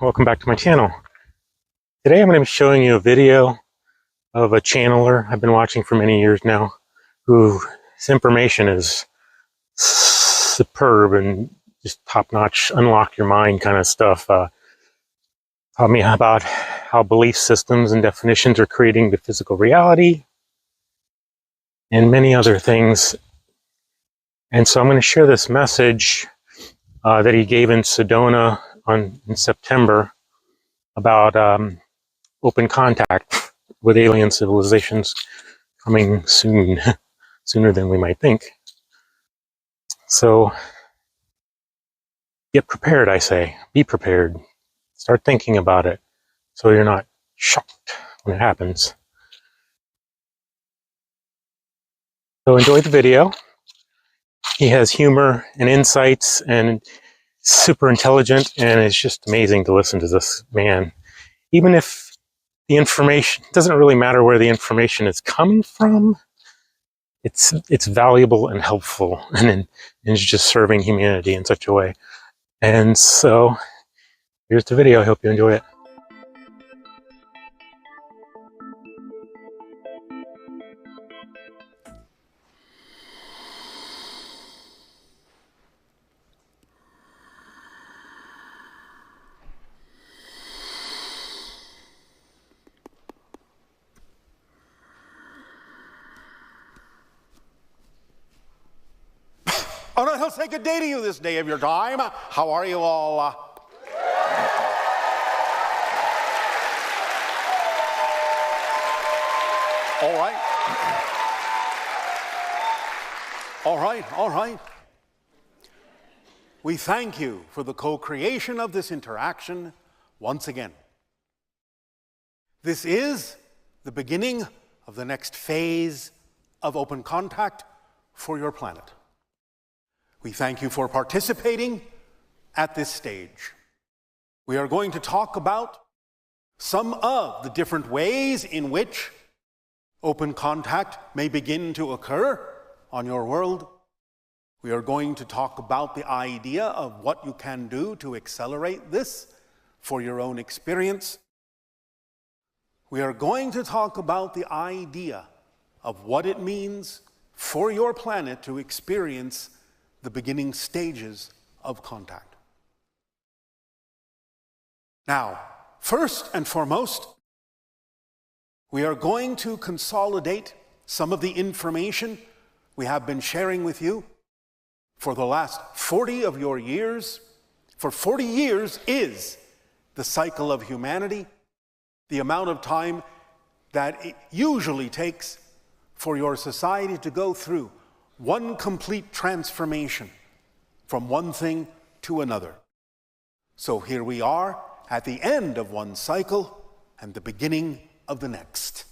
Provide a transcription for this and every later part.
welcome back to my channel. Today I'm going to be showing you a video of a channeler I've been watching for many years now, whose information is superb and just top-notch, unlock your mind kind of stuff. Taught me about how belief systems and definitions are creating the physical reality and many other things. And so I'm going to share this message that he gave in Sedona in September about open contact with alien civilizations coming soon, sooner than we might think. So get prepared, I say. Be prepared. Start thinking about it so you're not shocked when it happens. So enjoy the video. He has humor and insights and super intelligent, and it's just amazing to listen to this man. Even if the information, it doesn't really matter where the information is coming from, it's valuable and helpful, and it's just serving humanity in such a way. And so here's the video. I hope you enjoy it. Oh, no, he'll say good day to you this day of your time. How are you all? All right. All right, all right. We thank you for the co-creation of this interaction once again. This is the beginning of the next phase of open contact for your planet. We thank you for participating at this stage. We are going to talk about some of the different ways in which open contact may begin to occur on your world. We are going to talk about the idea of what you can do to accelerate this for your own experience. We are going to talk about the idea of what it means for your planet to experience the beginning stages of contact. Now, first and foremost, we are going to consolidate some of the information we have been sharing with you for the last 40 of your years. For 40 years is the cycle of humanity, the amount of time that it usually takes for your society to go through one complete transformation from one thing to another. So here we are at the end of one cycle and the beginning of the next.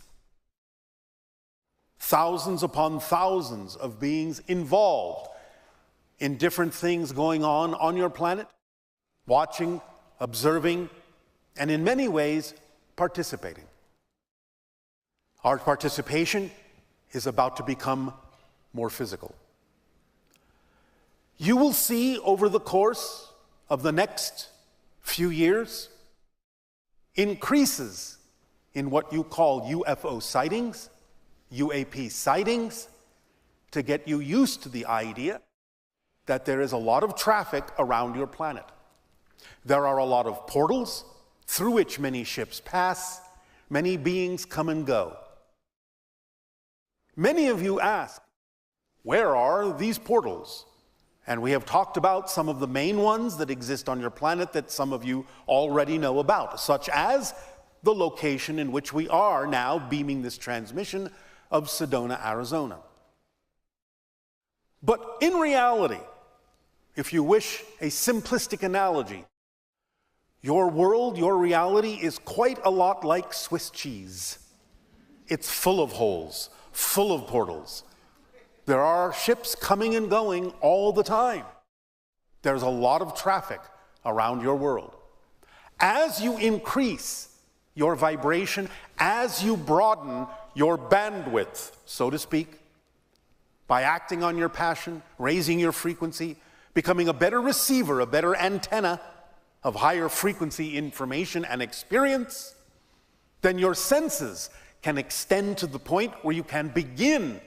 Thousands upon thousands of beings involved in different things going on your planet, watching, observing, and in many ways participating. Our participation is about to become more physical. You will see over the course of the next few years increases in what you call UFO sightings, UAP sightings, to get you used to the idea that there is a lot of traffic around your planet. There are a lot of portals through which many ships pass, many beings come and go. Many of you ask, where are these portals? And we have talked about some of the main ones that exist on your planet that some of you already know about, such as the location in which we are now beaming this transmission of Sedona, Arizona. But in reality, if you wish a simplistic analogy, your world, your reality is quite a lot like Swiss cheese. It's full of holes, full of portals. There are ships coming and going all the time. There's a lot of traffic around your world. As you increase your vibration, as you broaden your bandwidth, so to speak, by acting on your passion, raising your frequency, becoming a better receiver, a better antenna, of higher frequency information and experience, then your senses can extend to the point where you can begin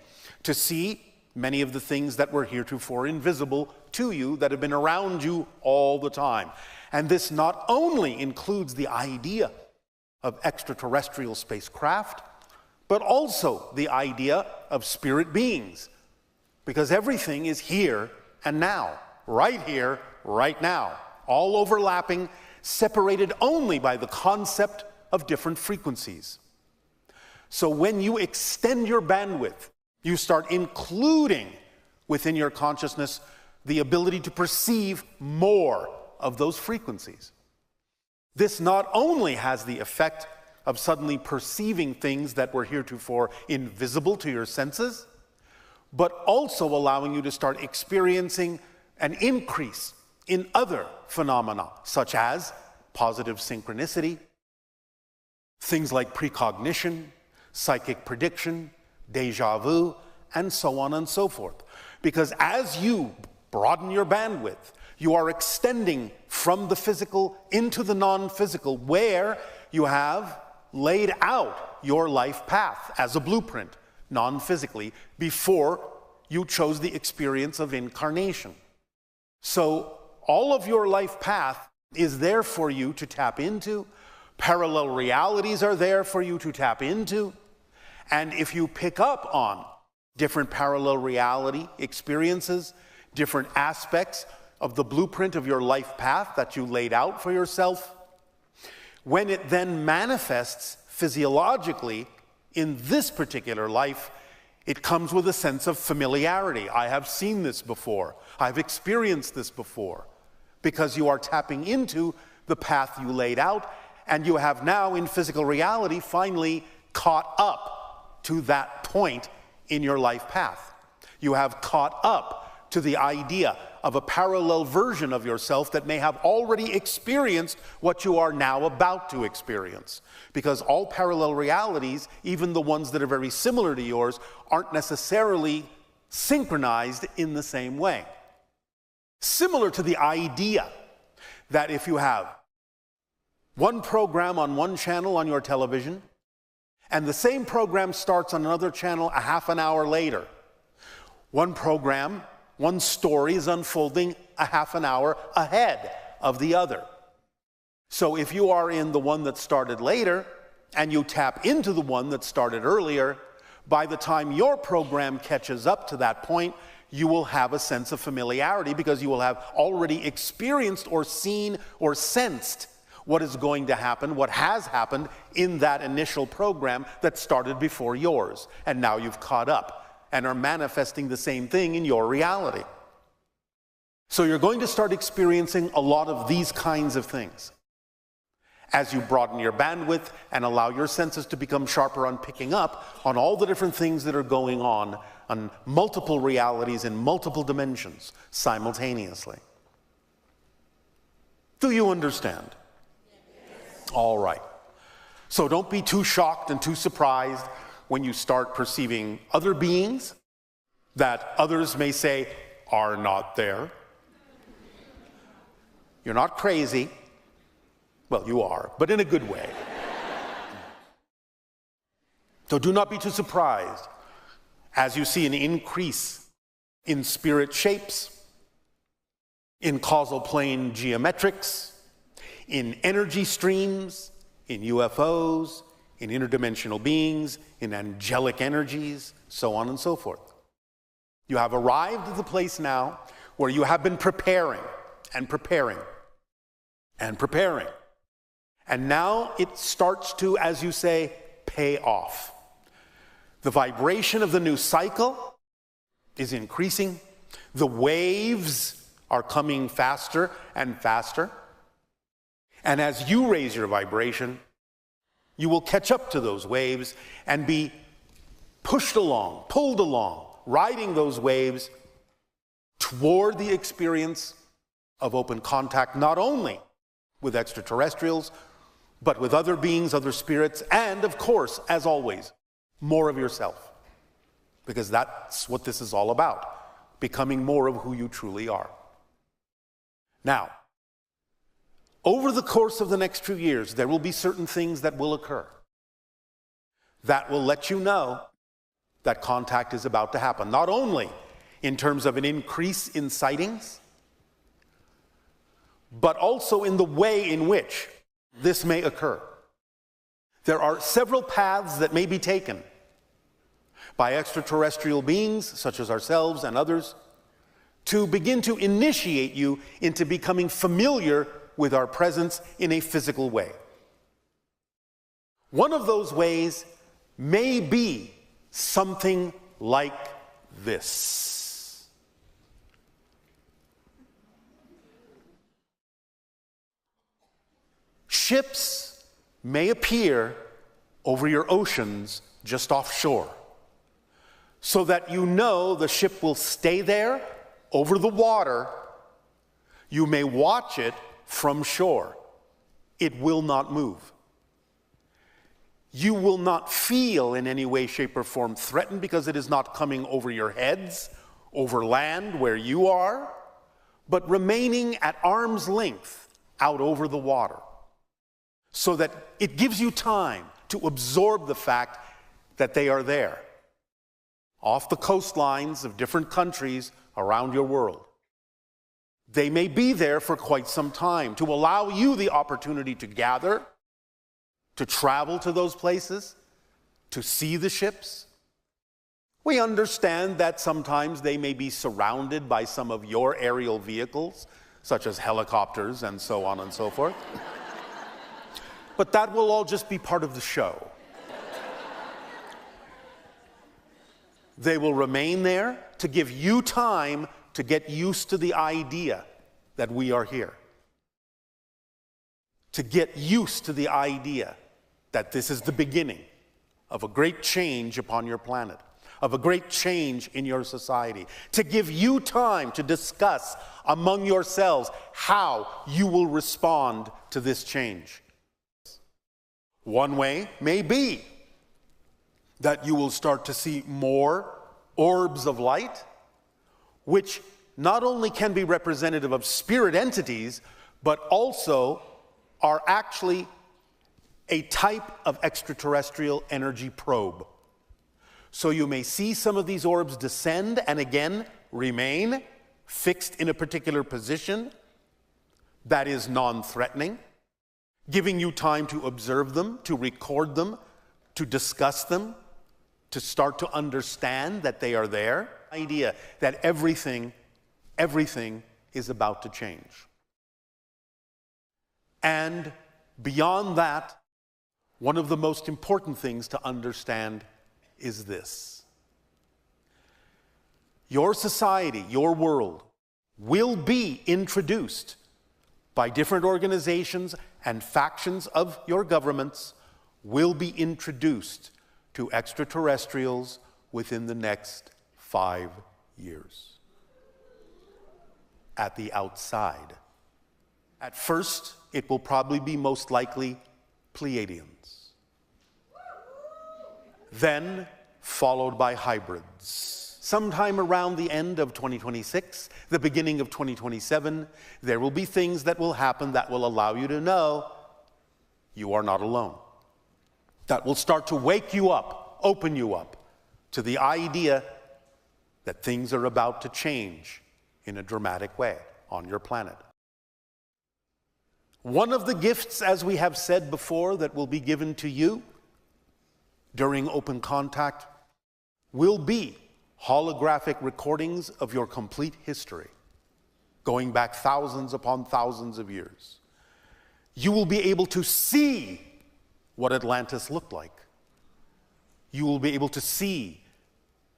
to see many of the things that were heretofore invisible to you, that have been around you all the time. And this not only includes the idea of extraterrestrial spacecraft, but also the idea of spirit beings, because everything is here and now, right here, right now, all overlapping, separated only by the concept of different frequencies. So when you extend your bandwidth, you start including within your consciousness the ability to perceive more of those frequencies. This not only has the effect of suddenly perceiving things that were heretofore invisible to your senses, but also allowing you to start experiencing an increase in other phenomena, such as positive synchronicity, things like precognition, psychic prediction, déjà vu, and so on and so forth. Because as you broaden your bandwidth, you are extending from the physical into the non-physical, where you have laid out your life path as a blueprint, non-physically, before you chose the experience of incarnation. So all of your life path is there for you to tap into. Parallel realities are there for you to tap into. And if you pick up on different parallel reality experiences, different aspects of the blueprint of your life path that you laid out for yourself, when it then manifests physiologically in this particular life, it comes with a sense of familiarity. I have seen this before. I've experienced this before. Because you are tapping into the path you laid out, and you have now in physical reality finally caught up to that point in your life path. You have caught up to the idea of a parallel version of yourself that may have already experienced what you are now about to experience. Because all parallel realities, even the ones that are very similar to yours, aren't necessarily synchronized in the same way. Similar to the idea that if you have one program on one channel on your television, and the same program starts on another channel a half an hour later, one program, one story is unfolding a half an hour ahead of the other. So if you are in the one that started later, and you tap into the one that started earlier, by the time your program catches up to that point, you will have a sense of familiarity, because you will have already experienced or seen or sensed what is going to happen, what has happened in that initial program that started before yours. And now you've caught up and are manifesting the same thing in your reality. So you're going to start experiencing a lot of these kinds of things as you broaden your bandwidth and allow your senses to become sharper on picking up on all the different things that are going on multiple realities in multiple dimensions simultaneously. Do you understand? Yes. All right. So don't be too shocked and too surprised when you start perceiving other beings that others may say are not there. You're not crazy. Well, you are, but in a good way. So do not be too surprised as you see an increase in spirit shapes, in causal plane geometrics, in energy streams, in UFOs, in interdimensional beings, in angelic energies, so on and so forth. You have arrived at the place now where you have been preparing and preparing and preparing. And now it starts to, as you say, pay off. The vibration of the new cycle is increasing. The waves are coming faster and faster. And as you raise your vibration, you will catch up to those waves and be pushed along, pulled along, riding those waves toward the experience of open contact, not only with extraterrestrials, but with other beings, other spirits, and of course, as always, more of yourself. Because that's what this is all about, becoming more of who you truly are. Now, Over the course of the next few years, there will be certain things that will occur that will let you know that contact is about to happen, not only in terms of an increase in sightings, but also in the way in which this may occur. There are several paths that may be taken by extraterrestrial beings, such as ourselves and others, to begin to initiate you into becoming familiar with our presence in a physical way. One of those ways may be something like this. Ships may appear over your oceans just offshore, so that you know the ship will stay there over the water. You may watch it from shore. It will not move. You will not feel in any way, shape, or form threatened because it is not coming over your heads, over land where you are, but remaining at arm's length out over the water, so that it gives you time to absorb the fact that they are there, off the coastlines of different countries around your world. They may be there for quite some time to allow you the opportunity to gather, to travel to those places, to see the ships. We understand that sometimes they may be surrounded by some of your aerial vehicles, such as helicopters and so on and so forth. But that will all just be part of the show. They will remain there to give you time to get used to the idea that we are here. To get used to the idea that this is the beginning of a great change upon your planet, of a great change in your society. To give you time to discuss among yourselves how you will respond to this change. One way may be that you will start to see more orbs of light, which not only can be representative of spirit entities, but also are actually a type of extraterrestrial energy probe. So you may see some of these orbs descend and again remain fixed in a particular position that is non-threatening, giving you time to observe them, to record them, to discuss them, to start to understand that they are there. Idea that everything is about to change. And beyond that, one of the most important things to understand is this. Your society, your world, will be introduced by different organizations and factions of your governments, will be introduced to extraterrestrials within the next 5 years. At the outside. At first, it will probably be most likely Pleiadians. Then, followed by hybrids. Sometime around the end of 2026, the beginning of 2027, there will be things that will happen that will allow you to know you are not alone. That will start to wake you up, open you up to the idea that things are about to change in a dramatic way on your planet. One of the gifts, as we have said before, that will be given to you during open contact will be holographic recordings of your complete history, going back thousands upon thousands of years. You will be able to see what Atlantis looked like. You will be able to see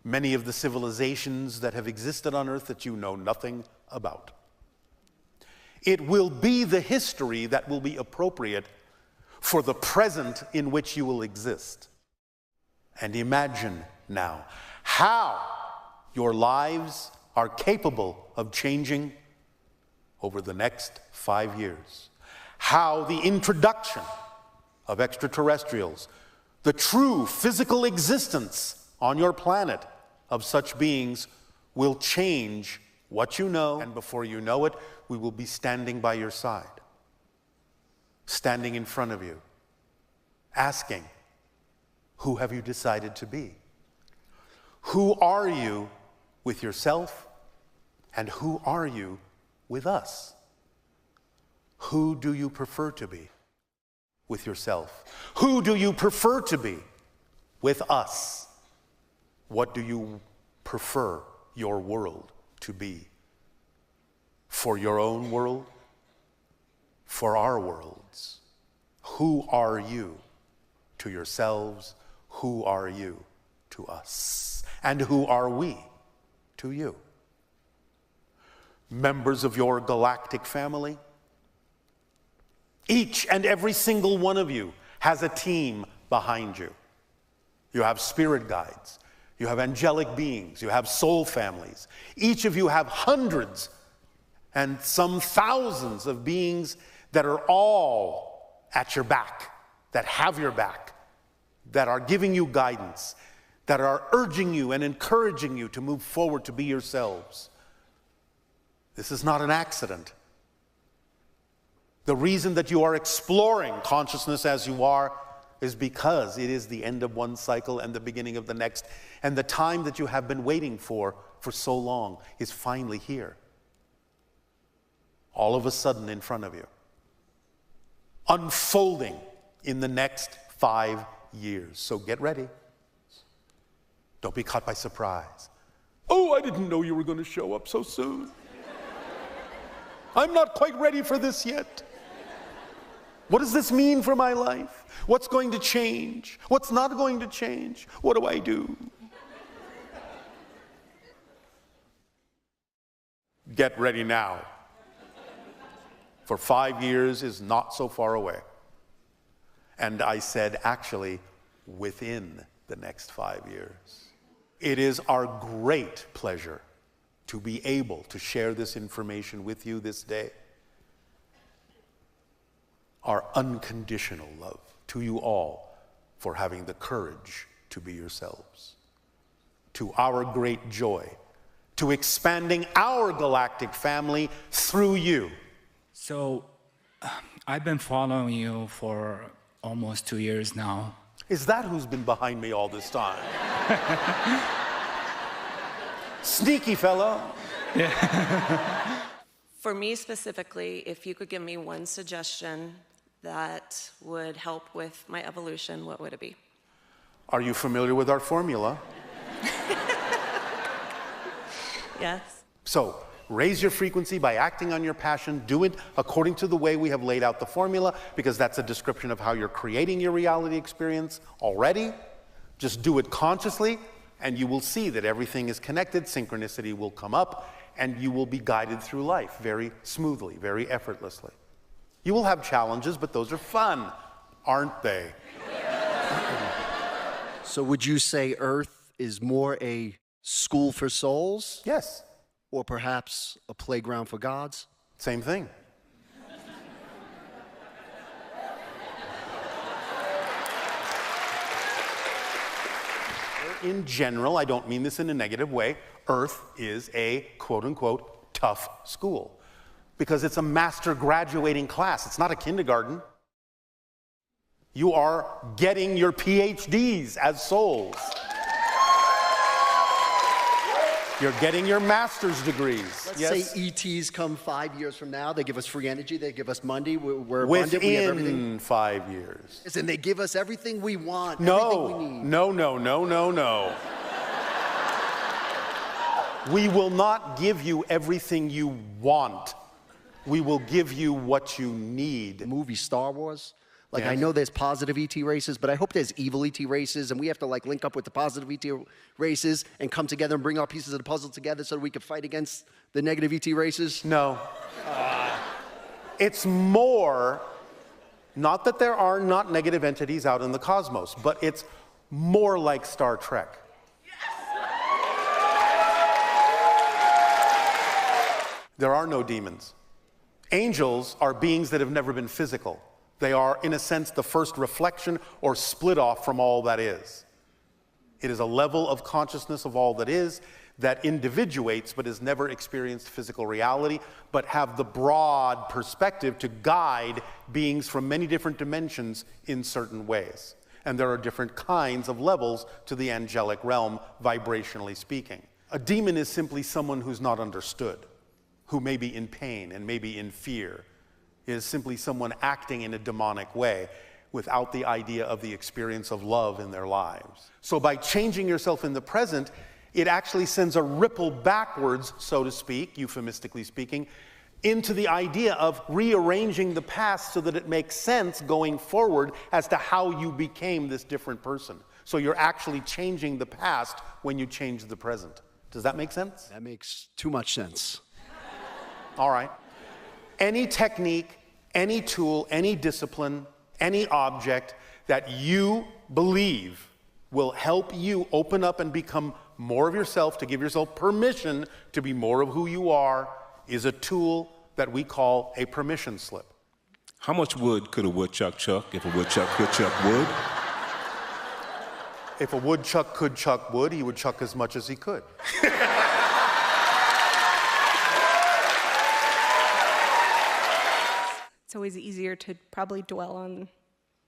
many of the civilizations that have existed on Earth that you know nothing about. It will be the history that will be appropriate for the present in which you will exist. And imagine now how your lives are capable of changing over the next 5 years. How the introduction of extraterrestrials, the true physical existence on your planet of such beings, will change what you know, and before you know it, we will be standing by your side. standing in front of you, asking, who have you decided to be? Who are you with yourself, and who are you with us? Who do you prefer to be with yourself? Who do you prefer to be with us? What do you prefer your world to be? For your own world? For our worlds? Who are you to yourselves? Who are you to us? And who are we to you? Members of your galactic family? Each and every single one of you has a team behind you. You have spirit guides. You have angelic beings. You have soul families. Each of you have hundreds and some thousands of beings that are all at your back, that have your back, that are giving you guidance, that are urging you and encouraging you to move forward to be yourselves. This is not an accident. The reason that you are exploring consciousness as you are is because it is the end of one cycle and the beginning of the next, and the time that you have been waiting for so long is finally here. All of a sudden in front of you. Unfolding in the next 5 years. So get ready. Don't be caught by surprise. Oh, I didn't know you were going to show up so soon. I'm not quite ready for this yet. What does this mean for my life? What's going to change? What's not going to change? What do I do? Get ready now. For 5 years is not so far away. And I said, actually, within the next 5 years. It is our great pleasure to be able to share this information with you this day. Our unconditional love to you all for having the courage to be yourselves. To our great joy, to expanding our galactic family through you. So, I've been following you for almost 2 years now. Is that who's been behind me all this time? Sneaky fellow. Yeah. For me specifically, if you could give me one suggestion that would help with my evolution, what would it be? Are you familiar with our formula? Yes. So, raise your frequency by acting on your passion. Do it according to the way we have laid out the formula, because that's a description of how you're creating your reality experience already. Just do it consciously, and you will see that everything is connected. Synchronicity will come up, and you will be guided through life very smoothly, very effortlessly. You will have challenges, but those are fun, aren't they? So would you say Earth is more a school for souls? Yes. Or perhaps a playground for gods? Same thing. In general, I don't mean this in a negative way, Earth is a quote-unquote tough school because it's a master graduating class. It's not a kindergarten. You are getting your PhDs as souls. You're getting your master's degrees. Let's say ETs come 5 years from now. They give us free energy. They give us money. We're abundant. We have everything. Within 5 years. And they give us everything we want, No, everything we need. no. We will not give you everything you want. We will give you what you need. The movie Star Wars. Like, Yes. I know there's positive ET races, but I hope there's evil ET races, and we have to like link up with the positive ET races and come together and bring our pieces of the puzzle together so that we can fight against the negative ET races. No. It's more, not that there are not negative entities out in the cosmos, but it's more like Star Trek. There are no demons. Angels are beings that have never been physical. They are, in a sense, the first reflection or split off from all that is. It is a level of consciousness of all that is that individuates but has never experienced physical reality, but have the broad perspective to guide beings from many different dimensions in certain ways. And there are different kinds of levels to the angelic realm, vibrationally speaking. A demon is simply someone who's not understood, who may be in pain and may be in fear. It is simply someone acting in a demonic way without the idea of the experience of love in their lives. So by changing yourself in the present, it actually sends a ripple backwards, so to speak, euphemistically speaking, into the idea of rearranging the past so that it makes sense going forward as to how you became this different person. So you're actually changing the past when you change the present. Does that make sense? That makes too much sense. All right. Any technique, any tool, any discipline, any object that you believe will help you open up and become more of yourself, to give yourself permission to be more of who you are, is a tool that we call a permission slip. How much wood could a woodchuck chuck if a woodchuck could chuck wood? If a woodchuck could chuck wood, he would chuck as much as he could. It's always easier to probably dwell on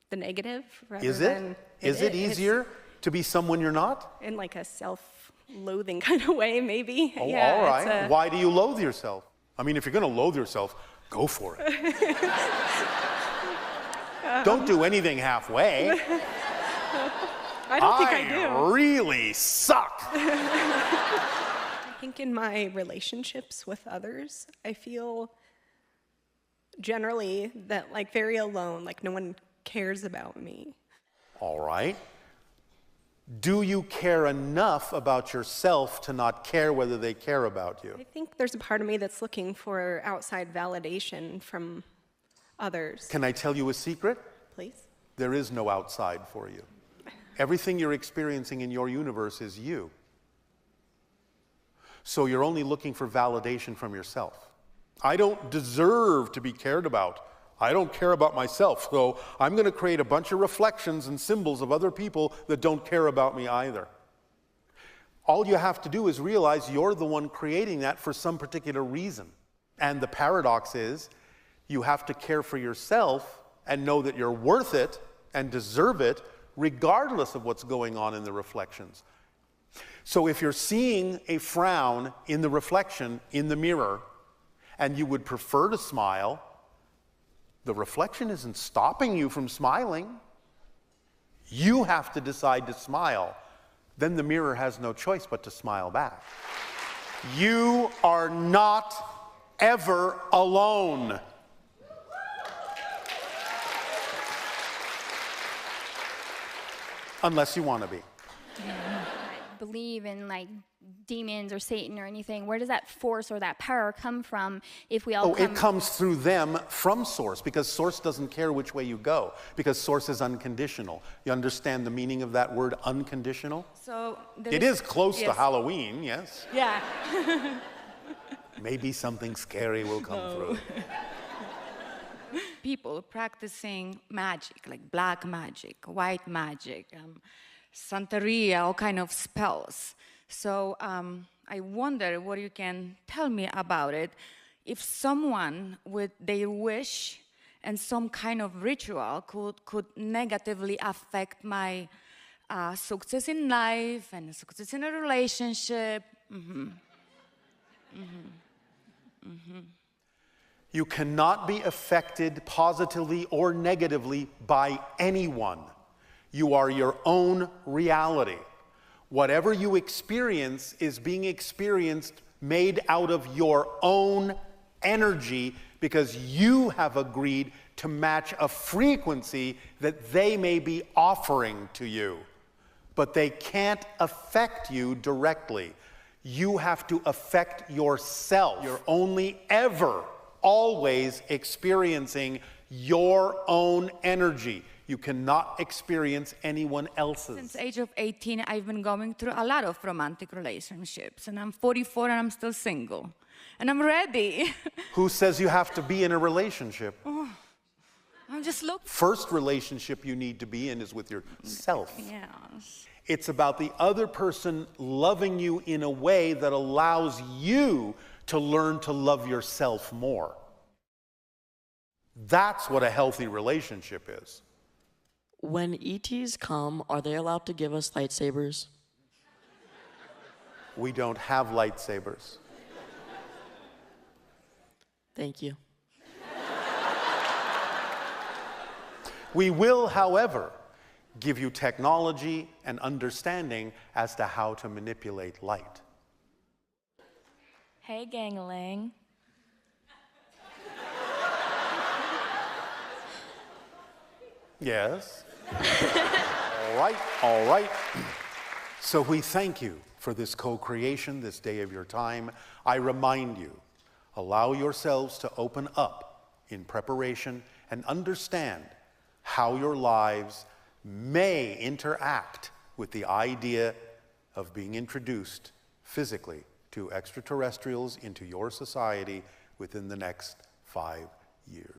the negative rather Is than... it? Is it easier to be someone you're not? In like a self-loathing kind of way, maybe. Oh, yeah, all right. Why do you loathe yourself? I mean, if you're going to loathe yourself, go for it. Don't do anything halfway. I don't think I do. I really suck. I think in my relationships with others, I feel generally that like very alone, like no one cares about me. All right. Do you care enough about yourself to not care whether they care about you? I think there's a part of me that's looking for outside validation from others. Can I tell you a secret? Please? There is no outside for you. Everything you're experiencing in your universe is you. So you're only looking for validation from yourself. I don't deserve to be cared about. I don't care about myself, so I'm going to create a bunch of reflections and symbols of other people that don't care about me either. All you have to do is realize you're the one creating that for some particular reason. And the paradox is, you have to care for yourself and know that you're worth it and deserve it, regardless of what's going on in the reflections. So if you're seeing a frown in the reflection in the mirror, and you would prefer to smile, the reflection isn't stopping you from smiling. You have to decide to smile. Then the mirror has no choice but to smile back. You are not ever alone. Unless you want to be. Believe in like demons or Satan or anything. Where does that force or that power come from if we all it comes through them from source, because source doesn't care which way you go, because source is unconditional. You understand the meaning of that word, unconditional? So it is close to Halloween, yes. Yeah. Maybe something scary will come through. People practicing magic, like black magic, white magic, Santeria, all kind of spells. So I wonder what you can tell me about it. If someone with their wish and some kind of ritual could negatively affect my success in life and success in a relationship. You cannot be affected positively or negatively by anyone. You are your own reality. Whatever you experience is being experienced made out of your own energy, because you have agreed to match a frequency that they may be offering to you. But they can't affect you directly. You have to affect yourself. You're only ever, always experiencing your own energy. You cannot experience anyone else's. Since the age of 18, I've been going through a lot of romantic relationships, and I'm 44 and I'm still single. And I'm ready. Who says you have to be in a relationship? I'm just looking. First relationship you need to be in is with yourself. Yes. It's about the other person loving you in a way that allows you to learn to love yourself more. That's what a healthy relationship is. When ETs come, are they allowed to give us lightsabers? We don't have lightsabers. Thank you. We will, however, give you technology and understanding as to how to manipulate light. Hey, gang-a-lang. Yes. All right. So we thank you for this co-creation, this day of your time. I remind you, allow yourselves to open up in preparation and understand how your lives may interact with the idea of being introduced physically to extraterrestrials into your society within the next 5 years.